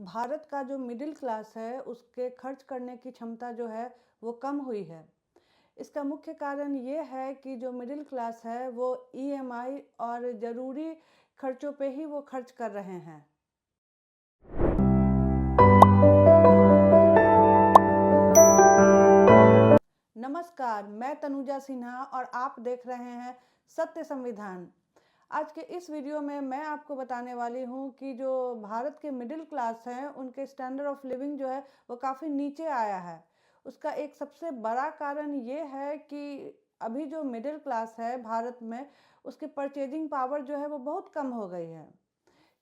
भारत का जो middle class है उसके खर्च करने की क्षमता जो है वो कम हुई है। इसका मुख्य कारण ये है कि जो मिडिल क्लास है वो ईएमआई और ज़रूरी खर्चों पे ही वो खर्च कर रहे हैं। नमस्कार, मैं तनुजा सिन्हा और आप देख रहे हैं सत्य संविधान। आज के इस वीडियो में मैं आपको बताने वाली हूँ कि जो भारत के मिडिल क्लास हैं उनके स्टैंडर्ड ऑफ लिविंग जो है वो काफ़ी नीचे आया है। उसका एक सबसे बड़ा कारण ये है कि अभी जो मिडिल क्लास है भारत में उसकी परचेजिंग पावर जो है वो बहुत कम हो गई है,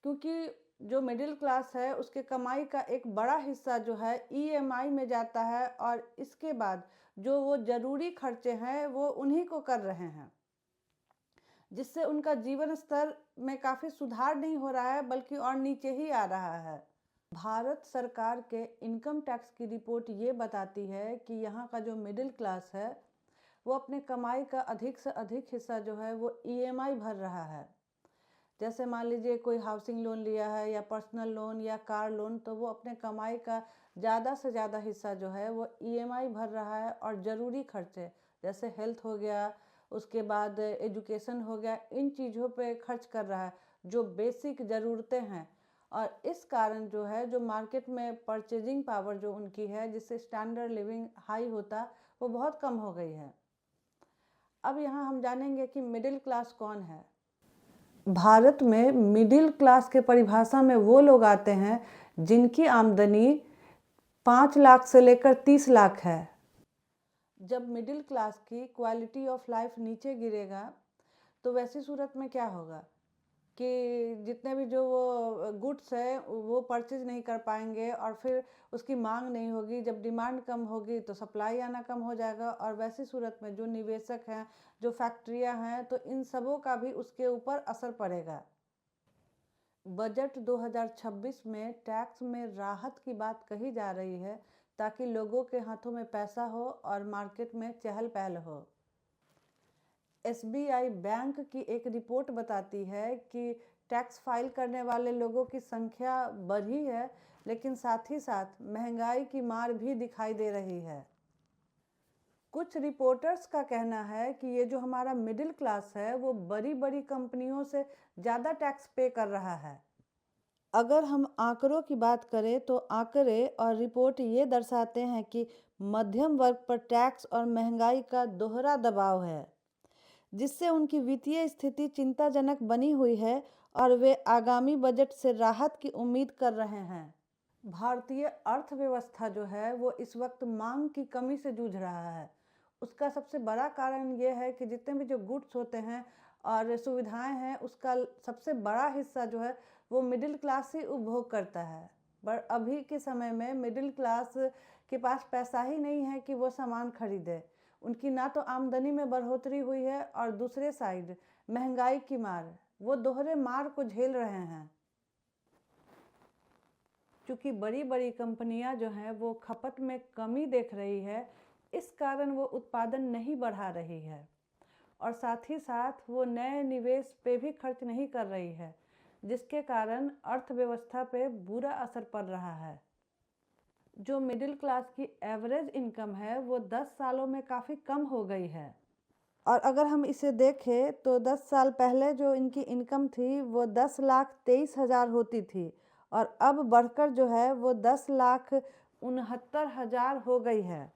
क्योंकि जो मिडिल क्लास है उसके कमाई का एक बड़ा हिस्सा जो है ईएमआई में जाता है और इसके बाद जो वो ज़रूरी खर्चे हैं वो उन्हीं को कर रहे हैं, जिससे उनका जीवन स्तर में काफ़ी सुधार नहीं हो रहा है बल्कि और नीचे ही आ रहा है। भारत सरकार के इनकम टैक्स की रिपोर्ट ये बताती है कि यहाँ का जो मिडिल क्लास है वो अपने कमाई का अधिक से अधिक हिस्सा जो है वो ईएमआई भर रहा है। जैसे मान लीजिए कोई हाउसिंग लोन लिया है या पर्सनल लोन या कार लोन, तो वो अपने कमाई का ज़्यादा से ज़्यादा हिस्सा जो है वो ईएमआई भर रहा है और ज़रूरी खर्चे जैसे हेल्थ हो गया, उसके बाद एजुकेशन हो गया, इन चीज़ों पे खर्च कर रहा है जो बेसिक ज़रूरतें हैं। और इस कारण जो है जो मार्केट में परचेजिंग पावर जो उनकी है जिससे स्टैंडर्ड लिविंग हाई होता वो बहुत कम हो गई है। अब यहाँ हम जानेंगे कि मिडिल क्लास कौन है। भारत में मिडिल क्लास के परिभाषा में वो लोग आते हैं जिनकी आमदनी 5 लाख से लेकर 30 लाख है। जब मिडिल क्लास की क्वालिटी ऑफ लाइफ नीचे गिरेगा तो वैसी सूरत में क्या होगा कि जितने भी जो वो गुड्स है वो परचेज नहीं कर पाएंगे और फिर उसकी मांग नहीं होगी। जब डिमांड कम होगी तो सप्लाई आना कम हो जाएगा और वैसी सूरत में जो निवेशक हैं, जो फैक्ट्रियां हैं, तो इन सबों का भी उसके ऊपर असर पड़ेगा। बजट 2026 में टैक्स में राहत की बात कही जा रही है ताकि लोगों के हाथों में पैसा हो और मार्केट में चहल पहल हो। एसबीआई बैंक की एक रिपोर्ट बताती है कि टैक्स फाइल करने वाले लोगों की संख्या बढ़ी है, लेकिन साथ ही साथ महंगाई की मार भी दिखाई दे रही है। कुछ रिपोर्टर्स का कहना है कि ये जो हमारा मिडिल क्लास है वो बड़ी बड़ी कंपनियों से ज़्यादा टैक्स पे कर रहा है। अगर हम आंकड़ों की बात करें तो आंकड़े और रिपोर्ट ये दर्शाते हैं कि मध्यम वर्ग पर टैक्स और महंगाई का दोहरा दबाव है, जिससे उनकी वित्तीय स्थिति चिंताजनक बनी हुई है और वे आगामी बजट से राहत की उम्मीद कर रहे हैं। भारतीय अर्थव्यवस्था जो है वो इस वक्त मांग की कमी से जूझ रहा है। उसका सबसे बड़ा कारण ये है कि जितने भी जो गुड्स होते हैं और सुविधाएं हैं उसका सबसे बड़ा हिस्सा जो है वो मिडिल क्लास ही उपभोग करता है। पर अभी के समय में मिडिल क्लास के पास पैसा ही नहीं है कि वो सामान खरीदे। उनकी ना तो आमदनी में बढ़ोतरी हुई है और दूसरे साइड महंगाई की मार, वो दोहरे मार को झेल रहे हैं। क्योंकि बड़ी बड़ी कंपनियां जो हैं वो खपत में कमी देख रही है, इस कारण वो उत्पादन नहीं बढ़ा रही है और साथ ही साथ वो नए निवेश पे भी खर्च नहीं कर रही है, जिसके कारण अर्थव्यवस्था पे बुरा असर पड़ रहा है। जो मिडिल क्लास की एवरेज इनकम है वो 10 सालों में काफ़ी कम हो गई है। और अगर हम इसे देखें तो 10 साल पहले जो इनकी इनकम थी वो 10,23,000 होती थी और अब बढ़कर जो है वो 10,69,000 हो गई है।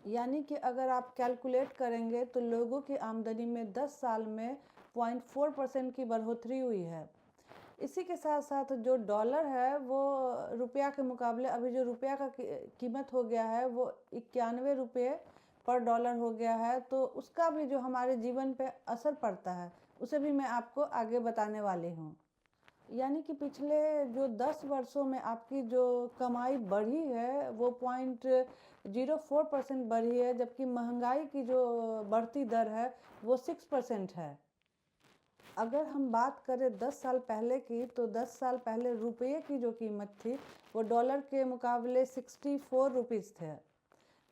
यानी कि अगर आप कैलकुलेट करेंगे तो लोगों की आमदनी में 10 साल में 0.4% की बढ़ोतरी हुई है। इसी के साथ साथ जो डॉलर है वो रुपया के मुकाबले अभी जो रुपया का कीमत हो गया है वो 91 रुपये पर डॉलर हो गया है, तो उसका भी जो हमारे जीवन पे असर पड़ता है उसे भी मैं आपको आगे बताने वाली हूँ। यानी कि पिछले जो 10 वर्षों में आपकी जो कमाई बढ़ी है वो 0.04% बढ़ी है, जबकि महंगाई की जो बढ़ती दर है वो 6% है। अगर हम बात करें 10 साल पहले की तो 10 साल पहले रुपये की जो कीमत थी वो डॉलर के मुकाबले 64 रुपीज़ थे।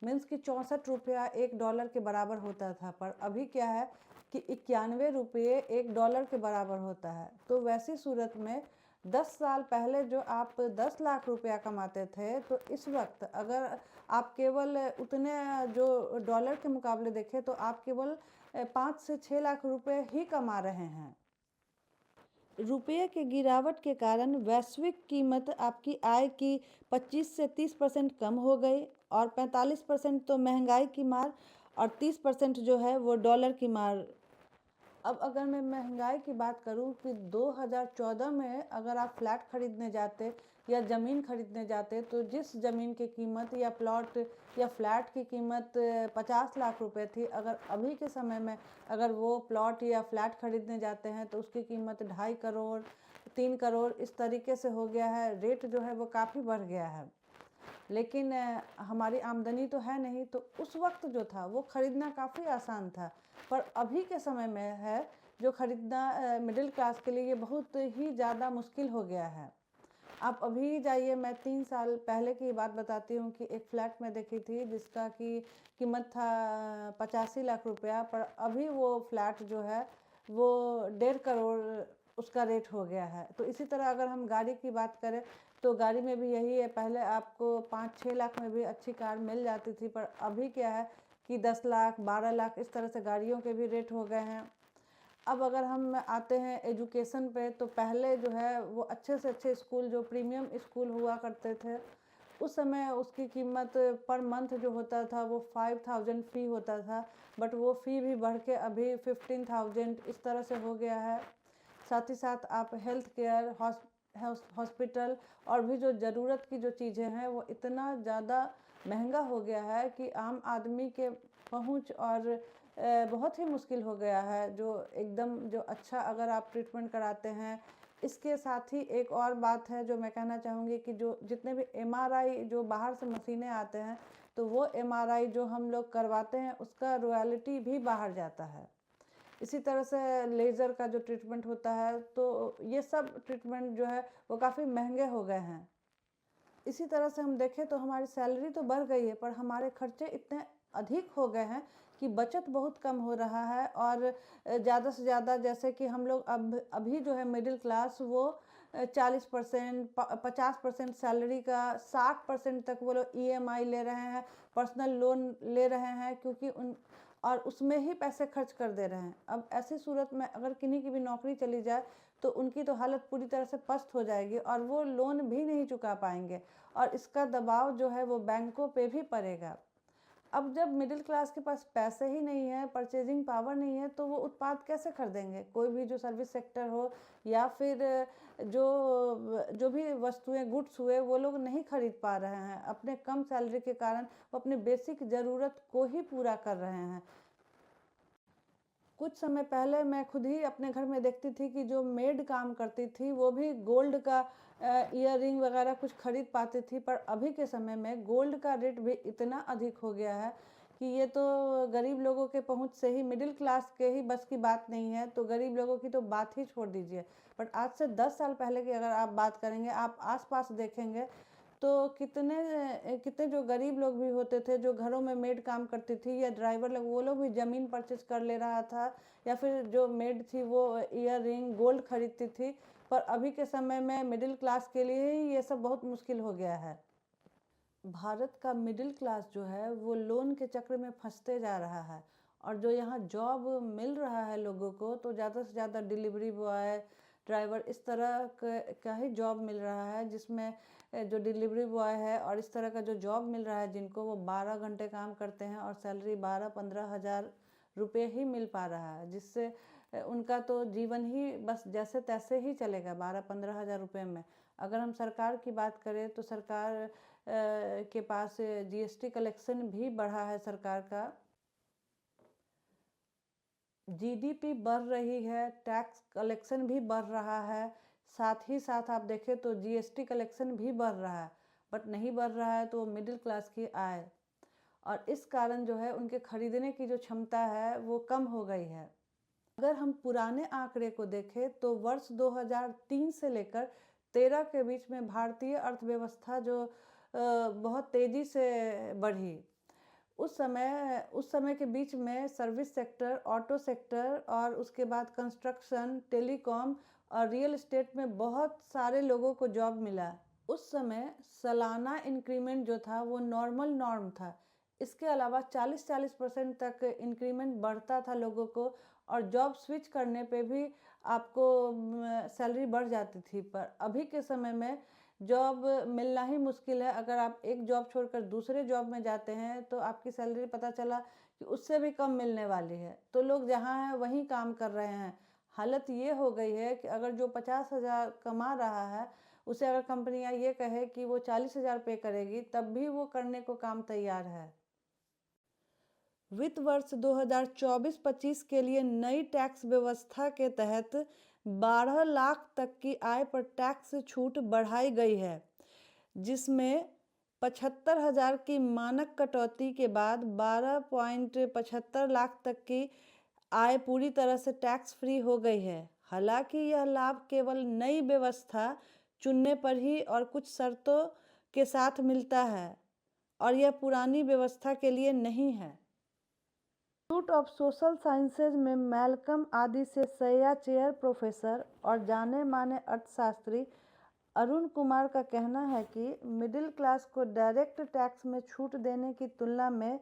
मीन्स कि 64 रुपया एक डॉलर के बराबर होता था, पर अभी क्या है कि 91 रुपये एक डॉलर के बराबर होता है। तो वैसी सूरत में 10 साल पहले जो आप 10 लाख रुपया कमाते थे, तो इस वक्त अगर आप केवल उतने जो डॉलर के मुकाबले देखें तो आप केवल 5 से 6 लाख रुपए ही कमा रहे हैं। रुपये के गिरावट के कारण वैश्विक कीमत आपकी आय की 25 से 30% कम हो गई और 45% तो महंगाई की मार और 30% जो है वो डॉलर की मार। अब अगर मैं महंगाई की बात करूं कि 2014 में अगर आप फ्लैट खरीदने जाते या ज़मीन खरीदने जाते तो जिस ज़मीन की कीमत या प्लॉट या फ्लैट की कीमत 50 लाख रुपए थी, अगर अभी के समय में अगर वो प्लॉट या फ्लैट खरीदने जाते हैं तो उसकी कीमत 2.5 करोड़ 3 करोड़ इस तरीके से हो गया है। रेट जो है वो काफ़ी बढ़ गया है, लेकिन हमारी आमदनी तो है नहीं, तो उस वक्त जो था वो ख़रीदना काफ़ी आसान था। पर अभी के समय में है जो ख़रीदना मिडिल क्लास के लिए ये बहुत ही ज़्यादा मुश्किल हो गया है। आप अभी जाइए, मैं 3 साल पहले की बात बताती हूँ कि एक फ़्लैट मैं देखी थी जिसका की कीमत था 85 लाख रुपया, पर अभी वो फ्लैट जो है वो 1.5 करोड़ उसका रेट हो गया है। तो इसी तरह अगर हम गाड़ी की बात करें तो गाड़ी में भी यही है, पहले आपको 5-6 लाख में भी अच्छी कार मिल जाती थी, पर अभी क्या है कि 10 लाख 12 लाख इस तरह से गाड़ियों के भी रेट हो गए हैं। अब अगर हम आते हैं एजुकेशन पे, तो पहले जो है वो अच्छे से अच्छे स्कूल जो प्रीमियम स्कूल हुआ करते थे, उस समय उसकी कीमत पर मंथ जो होता था वो 5000 फ़ी होता था, बट वो फ़ी भी बढ़ के अभी 15,000 इस तरह से हो गया है। साथ ही साथ आप हेल्थ केयर हॉस्पिटल और भी जो ज़रूरत की जो चीज़ें हैं वो इतना ज़्यादा महंगा हो गया है कि आम आदमी के पहुंच और बहुत ही मुश्किल हो गया है जो एकदम जो अच्छा अगर आप ट्रीटमेंट कराते हैं। इसके साथ ही एक और बात है जो मैं कहना चाहूँगी कि जो जितने भी एमआरआई जो बाहर से मशीनें आते हैं, तो वो एमआरआई जो हम लोग करवाते हैं उसका रॉयल्टी भी बाहर जाता है। इसी तरह से लेज़र का जो ट्रीटमेंट होता है, तो ये सब ट्रीटमेंट जो है वो काफ़ी महंगे हो गए हैं। इसी तरह से हम देखें तो हमारी सैलरी तो बढ़ गई है, पर हमारे खर्चे इतने अधिक हो गए हैं कि बचत बहुत कम हो रहा है। और ज़्यादा से ज़्यादा जैसे कि हम लोग अब अभी जो है मिडिल क्लास वो 40% 50% सैलरी का 60% तक वो लोग ईएमआई ले रहे हैं, पर्सनल लोन ले रहे हैं, क्योंकि उन और उसमें ही पैसे खर्च कर दे रहे हैं। अब ऐसी सूरत में अगर किन्हीं की भी नौकरी चली जाए तो उनकी तो हालत पूरी तरह से पस्त हो जाएगी और वो लोन भी नहीं चुका पाएंगे और इसका दबाव जो है वो बैंकों पे भी पड़ेगा। अब जब मिडिल क्लास के पास पैसे ही नहीं है, परचेजिंग पावर नहीं है, तो वो उत्पाद कैसे खरीदेंगे? कोई भी जो सर्विस सेक्टर हो या फिर जो जो भी वस्तुएं गुड्स हुए वो लोग नहीं खरीद पा रहे हैं। अपने कम सैलरी के कारण वो अपने बेसिक ज़रूरत को ही पूरा कर रहे हैं। कुछ समय पहले मैं खुद ही अपने घर में देखती थी कि जो मेड काम करती थी वो भी गोल्ड का ईयररिंग वगैरह कुछ खरीद पाती थी, पर अभी के समय में गोल्ड का रेट भी इतना अधिक हो गया है कि ये तो गरीब लोगों के पहुंच से ही, मिडिल क्लास के ही बस की बात नहीं है, तो गरीब लोगों की तो बात ही छोड़ दीजिए। बट आज से 10 साल पहले की अगर आप बात करेंगे, आप आसपास देखेंगे तो कितने कितने जो गरीब लोग भी होते थे जो घरों में मेड काम करती थी या ड्राइवर लोग, वो लोग भी ज़मीन परचेज कर ले रहा था, या फिर जो मेड थी वो ईयर रिंग गोल्ड खरीदती थी। पर अभी के समय में मिडिल क्लास के लिए ही ये सब बहुत मुश्किल हो गया है। भारत का मिडिल क्लास जो है वो लोन के चक्र में फंसते जा रहा है, और जो यहाँ जॉब मिल रहा है लोगों को तो ज़्यादा से ज़्यादा डिलीवरी बॉय, ड्राइवर इस तरह का ही जॉब मिल रहा है, जिसमें जो डिलीवरी बॉय है और इस तरह का जो जॉब मिल रहा है जिनको, वो 12 घंटे काम करते हैं और सैलरी 12-15 हज़ार रुपये ही मिल पा रहा है, जिससे उनका तो जीवन ही बस जैसे तैसे ही चलेगा 12-15 हज़ार रुपये में। अगर हम सरकार की बात करें तो सरकार के पास जीएसटी कलेक्शन भी बढ़ा है, सरकार का जीडीपी बढ़ रही है, टैक्स कलेक्शन भी बढ़ रहा है, साथ ही साथ आप देखें तो जीएसटी कलेक्शन भी बढ़ रहा है, बट नहीं बढ़ रहा है तो मिडिल क्लास की आय, और इस कारण जो है उनके खरीदने की जो क्षमता है वो कम हो गई है। अगर हम पुराने आंकड़े को देखें तो वर्ष 2003 से लेकर 13 के बीच में भारतीय अर्थव्यवस्था जो बहुत तेज़ी से बढ़ी। उस समय के बीच में सर्विस सेक्टर, ऑटो सेक्टर और उसके बाद कंस्ट्रक्शन, टेलीकॉम और रियल एस्टेट में बहुत सारे लोगों को जॉब मिला। उस समय सालाना इंक्रीमेंट जो था वो नॉर्मल नॉर्म था। इसके अलावा 40-40% तक इंक्रीमेंट बढ़ता था लोगों को, और जॉब स्विच करने पे भी आपको सैलरी बढ़ जाती थी। पर अभी के समय में जॉब मिलना ही मुश्किल है। अगर आप एक जॉब छोड़कर दूसरे जॉब में जाते हैं तो आपकी सैलरी पता चला कि उससे भी कम मिलने वाली है। तो लोग जहाँ हैं वहीं काम कर रहे हैं। हालत ये हो गई है कि अगर जो 50,000 कमा रहा है उसे अगर कंपनियां ये कहे कि वो 40,000 पे करेगी, तब भी वो करने को काम तैयार है। वित्त वर्ष 2024-25 के लिए नई टैक्स व्यवस्था के तहत 12 लाख तक की आय पर टैक्स छूट बढ़ाई गई है, जिसमें 75,000 की मानक कटौती के बाद 12.75 लाख तक की आय पूरी तरह से टैक्स फ्री हो गई है। हालांकि यह लाभ केवल नई व्यवस्था चुनने पर ही और कुछ शर्तों के साथ मिलता है, और यह पुरानी व्यवस्था के लिए नहीं है। इंस्टीट्यूट ऑफ सोशल साइंसेज में मैल्कम आदि से सैया चेयर प्रोफेसर और जाने माने अर्थशास्त्री अरुण कुमार का कहना है कि मिडिल क्लास को डायरेक्ट टैक्स में छूट देने की तुलना में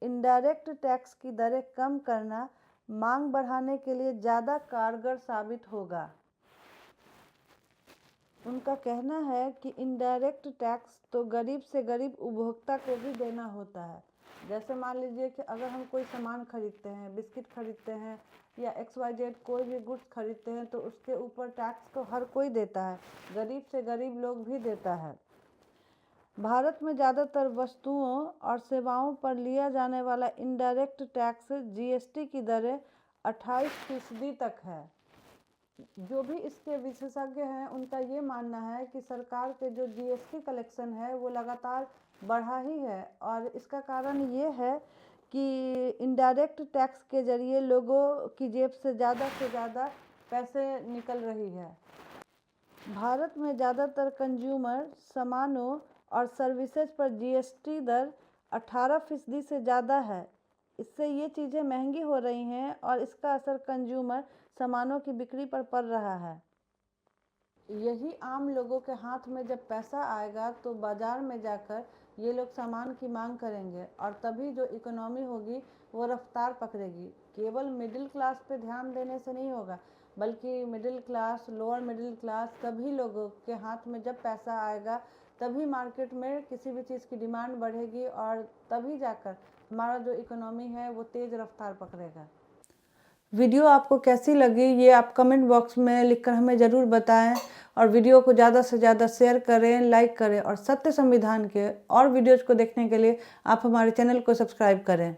इनडायरेक्ट टैक्स की दरें कम करना मांग बढ़ाने के लिए ज़्यादा कारगर साबित होगा। उनका कहना है कि इनडायरेक्ट टैक्स तो गरीब से गरीब उपभोक्ता को भी देना होता है। जैसे मान लीजिए कि अगर हम कोई सामान खरीदते हैं, बिस्किट खरीदते हैं या XYZ कोई भी गुड्स खरीदते हैं, तो उसके ऊपर टैक्स तो हर कोई देता है, गरीब से गरीब लोग भी देता है। भारत में ज़्यादातर वस्तुओं और सेवाओं पर लिया जाने वाला इनडायरेक्ट टैक्स GST की दरें 28% तक है। जो भी इसके विशेषज्ञ हैं उनका ये मानना है कि सरकार के जो GST कलेक्शन है वो लगातार बढ़ा ही है, और इसका कारण ये है कि इनडायरेक्ट टैक्स के जरिए लोगों की जेब से ज़्यादा पैसे निकल रही है। भारत में ज़्यादातर कंज्यूमर सामानों और सर्विसेज पर GST दर 18% से ज़्यादा है। इससे ये चीज़ें महंगी हो रही हैं और इसका असर कंज्यूमर सामानों की बिक्री पर पड़ रहा है। यही आम लोगों के हाथ में जब पैसा आएगा तो बाज़ार में जाकर ये लोग सामान की मांग करेंगे, और तभी जो इकोनॉमी होगी वो रफ्तार पकड़ेगी। केवल मिडिल क्लास पे ध्यान देने से नहीं होगा, बल्कि middle class, lower middle class, सभी लोगों के हाथ में जब पैसा आएगा तभी मार्केट में किसी भी चीज़ की डिमांड बढ़ेगी, और तभी जाकर हमारा जो इकोनॉमी है वो तेज़ रफ्तार पकड़ेगा। वीडियो आपको कैसी लगी ये आप कमेंट बॉक्स में लिखकर हमें ज़रूर बताएं, और वीडियो को ज़्यादा से ज़्यादा शेयर करें, लाइक करें, और सत्य संविधान के और वीडियोज़ को देखने के लिए आप हमारे चैनल को सब्सक्राइब करें।